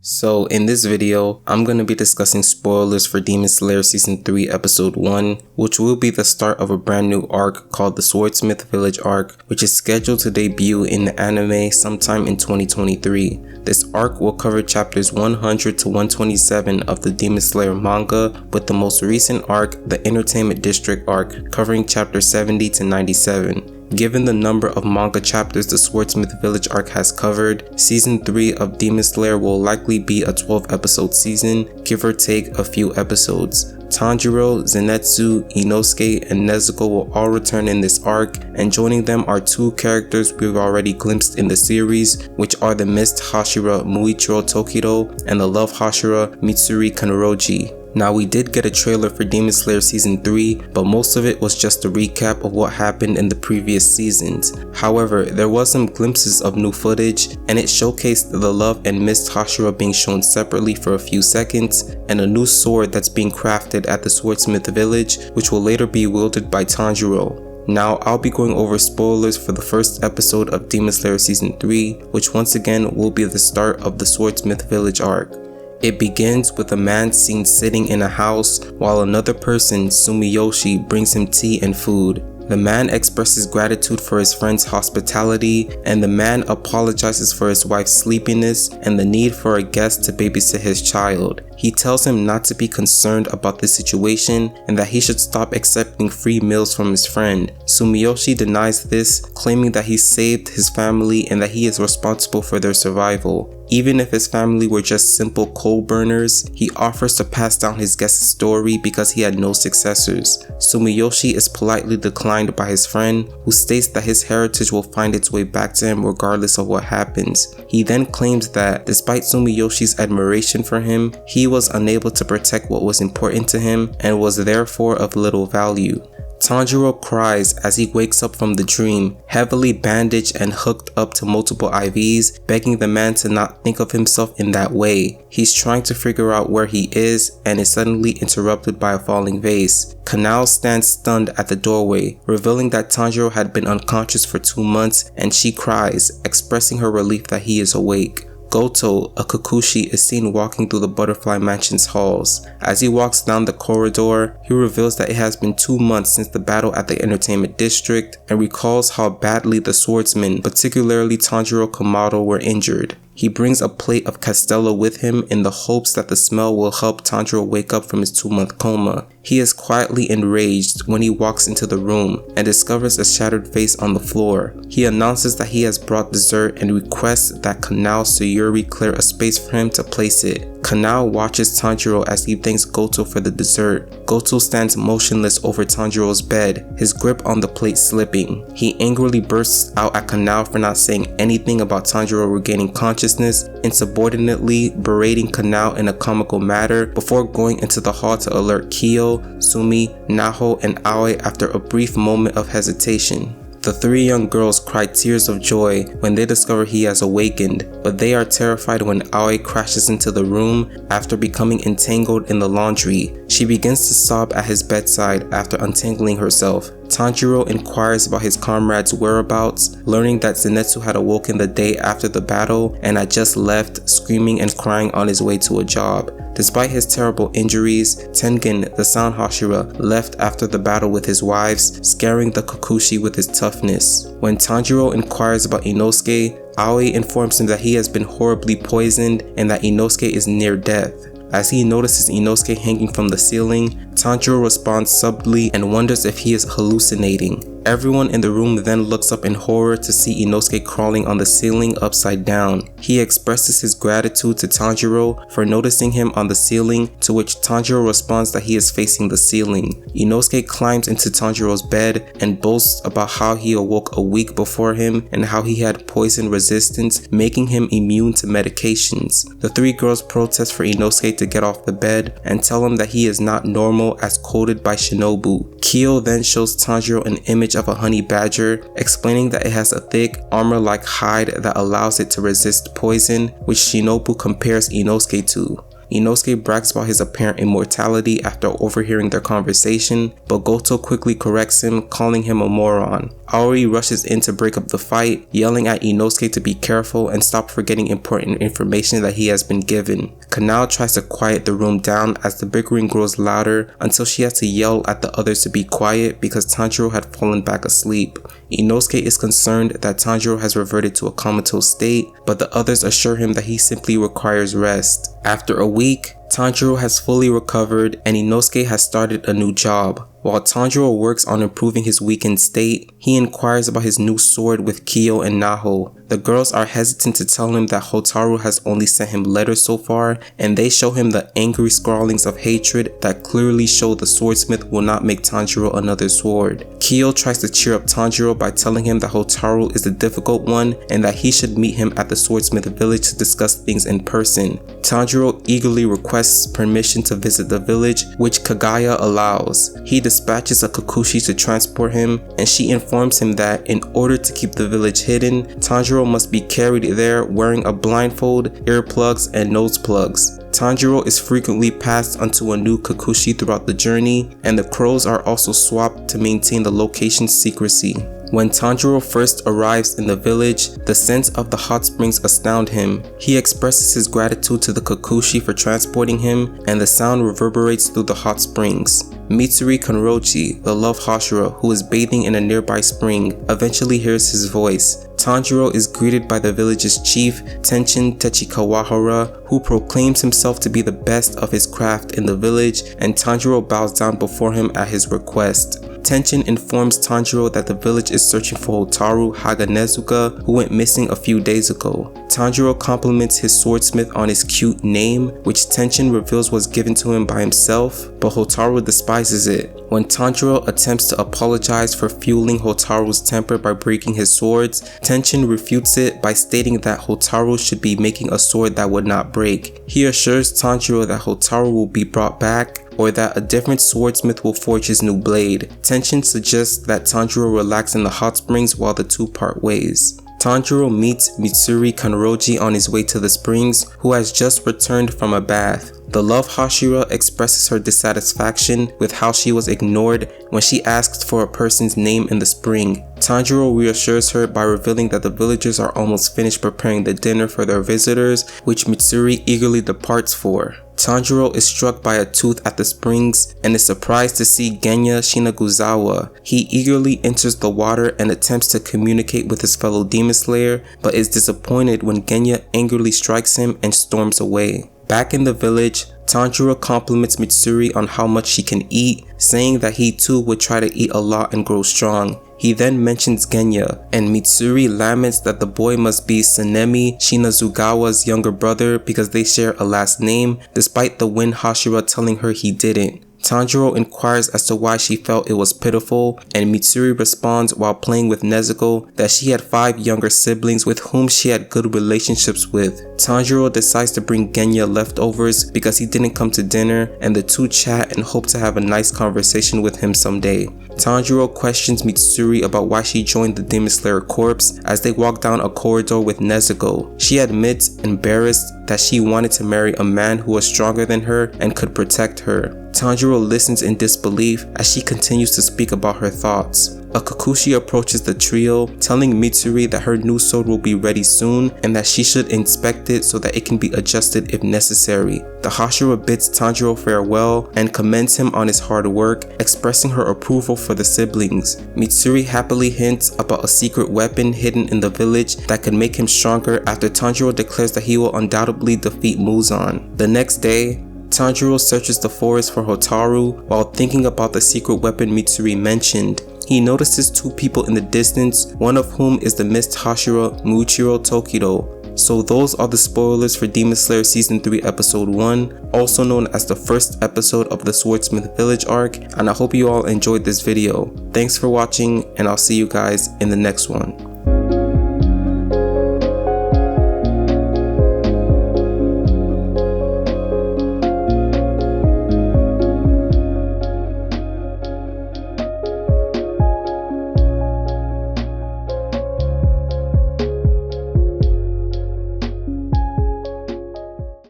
So in this video, I'm going to be discussing spoilers for Demon Slayer Season 3 Episode 1, which will be the start of a brand new arc called the Swordsmith Village arc, which is scheduled to debut in the anime sometime in 2023. This arc will cover chapters 100 to 127 of the Demon Slayer manga, with the most recent arc, the Entertainment District arc, covering chapters 70 to 97. Given the number of manga chapters the Swordsmith Village arc has covered, Season 3 of Demon Slayer will likely be a 12-episode season, give or take a few episodes. Tanjiro, Zenitsu, Inosuke, and Nezuko will all return in this arc, and joining them are two characters we've already glimpsed in the series, which are the Mist Hashira Muichiro Tokito and the Love Hashira Mitsuri Kanroji. Now, we did get a trailer for Demon Slayer Season 3, but most of it was just a recap of what happened in the previous seasons. However, there was some glimpses of new footage, and it showcased the Love and Mist Hashira being shown separately for a few seconds, and a new sword that's being crafted at the Swordsmith Village, which will later be wielded by Tanjiro. Now, I'll be going over spoilers for the first episode of Demon Slayer Season 3, which once again will be the start of the Swordsmith Village arc. It begins with a man seen sitting in a house while another person, Sumiyoshi, brings him tea and food. The man expresses gratitude for his friend's hospitality, and the man apologizes for his wife's sleepiness and the need for a guest to babysit his child. He tells him not to be concerned about the situation and that he should stop accepting free meals from his friend. Sumiyoshi denies this, claiming that he saved his family and that he is responsible for their survival. Even if his family were just simple coal burners, he offers to pass down his guest's story because he had no successors. Sumiyoshi is politely declined by his friend, who states that his heritage will find its way back to him regardless of what happens. He then claims that, despite Sumiyoshi's admiration for him, he was unable to protect what was important to him and was therefore of little value. Tanjiro cries as he wakes up from the dream, heavily bandaged and hooked up to multiple IVs, begging the man to not think of himself in that way. He's trying to figure out where he is and is suddenly interrupted by a falling vase. Kanao stands stunned at the doorway, revealing that Tanjiro had been unconscious for 2 months, and she cries, expressing her relief that he is awake. Goto, a Kakushi, is seen walking through the Butterfly Mansion's halls. As he walks down the corridor, he reveals that it has been 2 months since the battle at the Entertainment District and recalls how badly the swordsmen, particularly Tanjiro Kamado, were injured. He brings a plate of Castella with him in the hopes that the smell will help Tanjiro wake up from his 2-month coma. He is quietly enraged when he walks into the room and discovers a shattered vase on the floor. He announces that he has brought dessert and requests that Kanao Sayuri clear a space for him to place it. Kanao watches Tanjiro as he thanks Goto for the dessert. Goto stands motionless over Tanjiro's bed, his grip on the plate slipping. He angrily bursts out at Kanao for not saying anything about Tanjiro regaining consciousness, insubordinately berating Kanao in a comical manner before going into the hall to alert Kyo, Sumi, Naho, and Aoi after a brief moment of hesitation. The 3 young girls cry tears of joy when they discover he has awakened, but they are terrified when Aoi crashes into the room after becoming entangled in the laundry. She begins to sob at his bedside after untangling herself. Tanjiro inquires about his comrade's whereabouts, learning that Zenitsu had awoken the day after the battle and had just left, screaming and crying on his way to a job. Despite his terrible injuries, Tengen, the Sound Hashira, left after the battle with his wives, scaring the Kakushi with his toughness. When Tanjiro inquires about Inosuke, Aoi informs him that he has been horribly poisoned and that Inosuke is near death. As he notices Inosuke hanging from the ceiling, Tanjiro responds subtly and wonders if he is hallucinating. Everyone in the room then looks up in horror to see Inosuke crawling on the ceiling upside down. He expresses his gratitude to Tanjiro for noticing him on the ceiling, to which Tanjiro responds that he is facing the ceiling. Inosuke climbs into Tanjiro's bed and boasts about how he awoke a week before him and how he had poison resistance, making him immune to medications. The 3 girls protest for Inosuke to get off the bed and tell him that he is not normal as quoted by Shinobu. Kyo then shows Tanjiro an image of a honey badger, explaining that it has a thick, armor-like hide that allows it to resist poison, which Shinobu compares Inosuke to. Inosuke brags about his apparent immortality after overhearing their conversation, but Goto quickly corrects him, calling him a moron. Aoi rushes in to break up the fight, yelling at Inosuke to be careful and stop forgetting important information that he has been given. Kanao tries to quiet the room down as the bickering grows louder until she has to yell at the others to be quiet because Tanjiro had fallen back asleep. Inosuke is concerned that Tanjiro has reverted to a comatose state, but the others assure him that he simply requires rest. After a week, Tanjiro has fully recovered and Inosuke has started a new job. While Tanjiro works on improving his weakened state, he inquires about his new sword with Kyo and Naho. The girls are hesitant to tell him that Hotaru has only sent him letters so far, and they show him the angry scrawlings of hatred that clearly show the swordsmith will not make Tanjiro another sword. Kyo tries to cheer up Tanjiro by telling him that Hotaru is the difficult one and that he should meet him at the swordsmith village to discuss things in person. Tanjiro eagerly requests permission to visit the village, which Kagaya allows. He dispatches a Kakushi to transport him, and she informs him that in order to keep the village hidden, Tanjiro must be carried there wearing a blindfold, earplugs, and nose plugs. Tanjiro is frequently passed onto a new Kakushi throughout the journey, and the crows are also swapped to maintain the location's secrecy. When Tanjiro first arrives in the village, the scent of the hot springs astound him. He expresses his gratitude to the Kakushi for transporting him, and the sound reverberates through the hot springs. Mitsuri Kanroji, the love Hashira, who is bathing in a nearby spring, eventually hears his voice. Tanjiro is greeted by the village's chief, Tenchin Techikawahara, who proclaims himself to be the best of his craft in the village, and Tanjiro bows down before him at his request. Tenchin informs Tanjiro that the village is searching for Hotaru Nezuko, who went missing a few days ago. Tanjiro compliments his swordsmith on his cute name, which Tenchin reveals was given to him by himself, but Hotaru despises it. When Tanjiro attempts to apologize for fueling Hotaru's temper by breaking his swords, Tenchin refutes it by stating that Hotaru should be making a sword that would not break. He assures Tanjiro that Hotaru will be brought back, or that a different swordsmith will forge his new blade. Tenchin suggests that Tanjiro relax in the hot springs while the two part ways. Tanjiro meets Mitsuri Kanroji on his way to the springs, who has just returned from a bath. The love Hashira expresses her dissatisfaction with how she was ignored when she asked for a person's name in the spring. Tanjiro reassures her by revealing that the villagers are almost finished preparing the dinner for their visitors, which Mitsuri eagerly departs for. Tanjiro is struck by a tooth at the springs and is surprised to see Genya Shinaguzawa. He eagerly enters the water and attempts to communicate with his fellow demon slayer, but is disappointed when Genya angrily strikes him and storms away. Back in the village, Tanjiro compliments Mitsuri on how much she can eat, saying that he too would try to eat a lot and grow strong. He then mentions Genya, and Mitsuri laments that the boy must be Sanemi Shinazugawa's younger brother because they share a last name, despite the Wind Hashira telling her he didn't. Tanjiro inquires as to why she felt it was pitiful, and Mitsuri responds while playing with Nezuko that she had 5 younger siblings with whom she had good relationships with. Tanjiro decides to bring Genya leftovers because he didn't come to dinner, and the two chat and hope to have a nice conversation with him someday. Tanjiro questions Mitsuri about why she joined the Demon Slayer Corps as they walk down a corridor with Nezuko. She admits, embarrassed, that she wanted to marry a man who was stronger than her and could protect her. Tanjiro listens in disbelief as she continues to speak about her thoughts. A Kakushi approaches the trio, telling Mitsuri that her new sword will be ready soon and that she should inspect it so that it can be adjusted if necessary. The Hashira bids Tanjiro farewell and commends him on his hard work, expressing her approval for the siblings. Mitsuri happily hints about a secret weapon hidden in the village that could make him stronger after Tanjiro declares that he will undoubtedly defeat Muzan. The next day, Tanjiro searches the forest for Hotaru while thinking about the secret weapon Mitsuri mentioned. He notices 2 people in the distance, one of whom is the mist Hashira Muichiro Tokito. So those are the spoilers for Demon Slayer Season 3 Episode 1, also known as the first episode of the Swordsmith Village arc, and I hope you all enjoyed this video. Thanks for watching, and I'll see you guys in the next one.